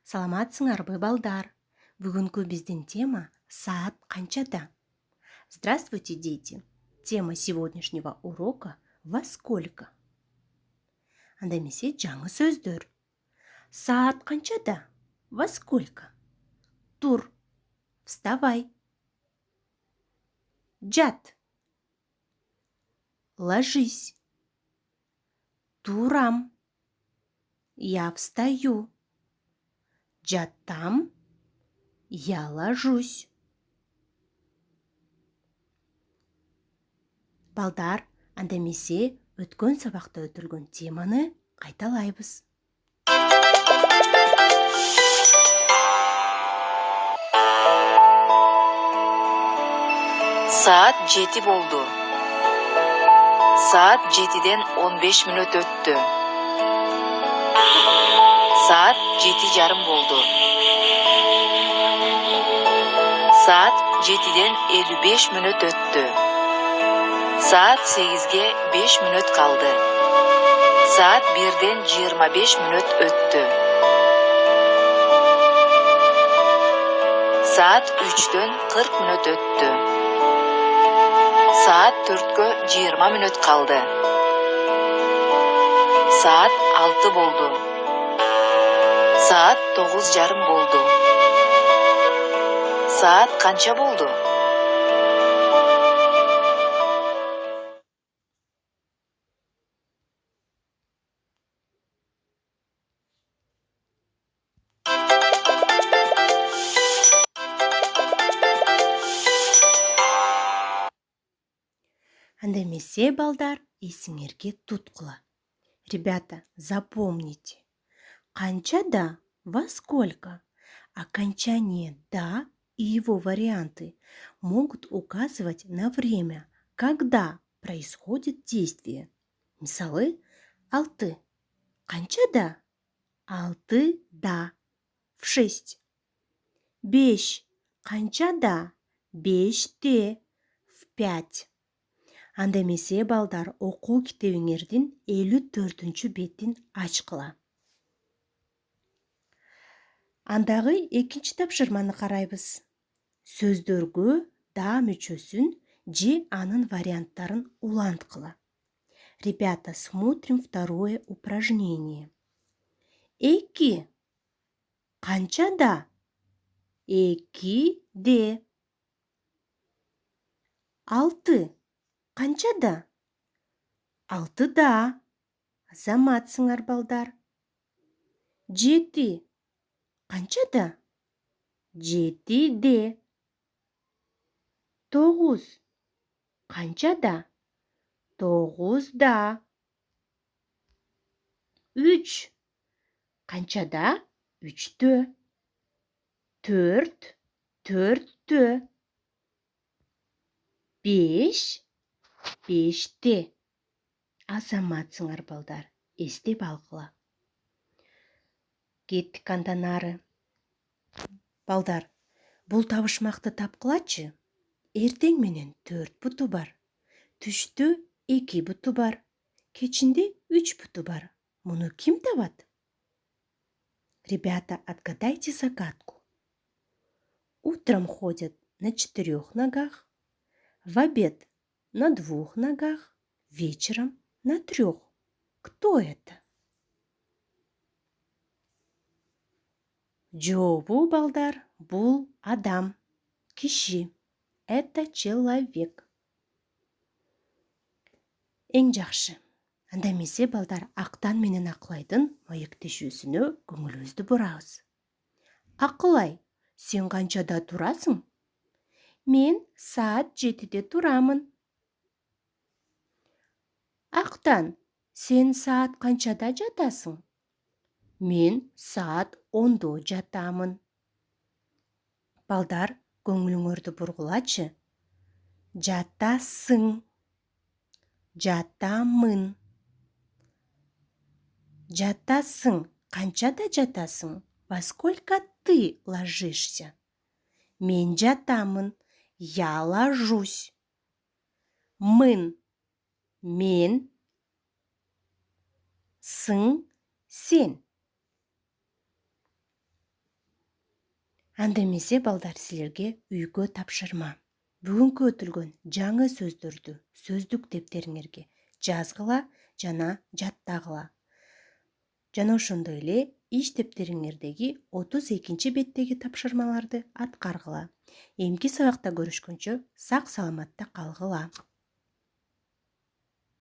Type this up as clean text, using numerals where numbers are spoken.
Саламатсыңарбы, балдар? Бүгүнкү биздин тема саат канчада? Здравствуйте, дети! Тема сегодняшнего урока во сколько? Анда эмесе жаңы сөздөр. Саат канчада? Во сколько? Тур. Вставай. Жат. Ложись. Турам. Я встаю. Жатам. Я ложусь. Балдар, анда эмесе өткөн сабакта өтүлгөн теманы кайталайбыз. Saat 7 болду. Saat 7'den 15 minut öttü. Saat 7:30 болду. Saat 7'den 55 minut öttü. Saat 8'ge 5 minut kaldı. Saat 1'den 25 minut öttü. Saat 3'ten 40 minut öttü. Saat 4'ge 20 minut kaldı. Saat 6 boldu. Saat 9:30 boldu. Saat kança boldu? Анда эмесе, балдар, эсиңерге туткула. Ребята, запомните. Канчада во сколько? Окончание «да» и его варианты могут указывать на время, когда происходит действие. Мисалы, алты. Канчада? Алты да. В 6. Беш. Канчада? Беште. В 5. Анда эмесе, балдар, окуу китебиңердин 54 бетин ачкыла. Андагы экинчи тапшырманы карайбыз. Сөздөргө да мүчөсүн же анын варианттарын уланткыла. Ребята, смотрим второе упражнение. Эки. Канчада? Эки де. Алты. Канчада? Алтыда. Азаматсыңар, балдар. Жети. Канчада? Жетиде. Тогуз. Канчада? Тогузда. Үч. Канчада? Үчтө. Төрт. Төрттө. Беш. Беште. Азаматсыңар, балдар. Эстеп алгыла. Кеттик андан ары. Балдар, бул табышмакты тапкылачы. Эртең менен 4 буту бар. Түштө 2 буту бар. Кечинде 3 буту бар. Муну ким табат? Ребята, отгадайте загадку. Утром ходят на 4 ногах, в обед на 2 ногах, вечером на 3. Кто это? Жообу, балдар, бул адам, киши. Это человек. Эң жакшы. Анда эмесе, балдар, Актан менен Акылайдын маектешүүсүнө көңүлүбүздү бурабыз. Акылай, сен канчада турасың? Мен саат 7-де турамын. Актан, сен саат канчада жатасың? Мен саат 10-до жатамын. Балдар, көңүлүңөрдү бургулачы. Жатасың. Жатамын. Жатасың. Канчада жатасың? Во сколько ты ложишься? Мен жатамын. Я ложусь. Мын. Мен. Сың. Сен. Анда эмесе балдар, силерге үйгө тапшырма. Бүгүнкү өтүлгөн жаңы сөздөрдү сөздүк дептериңерге жазгыла жана жаттагыла. Жана ошондой эле иш дептериңердеги 32 беттеги тапшырмаларды аткаргыла. Эмки сабакта көрүшкөнчө сак саламатта калгыла.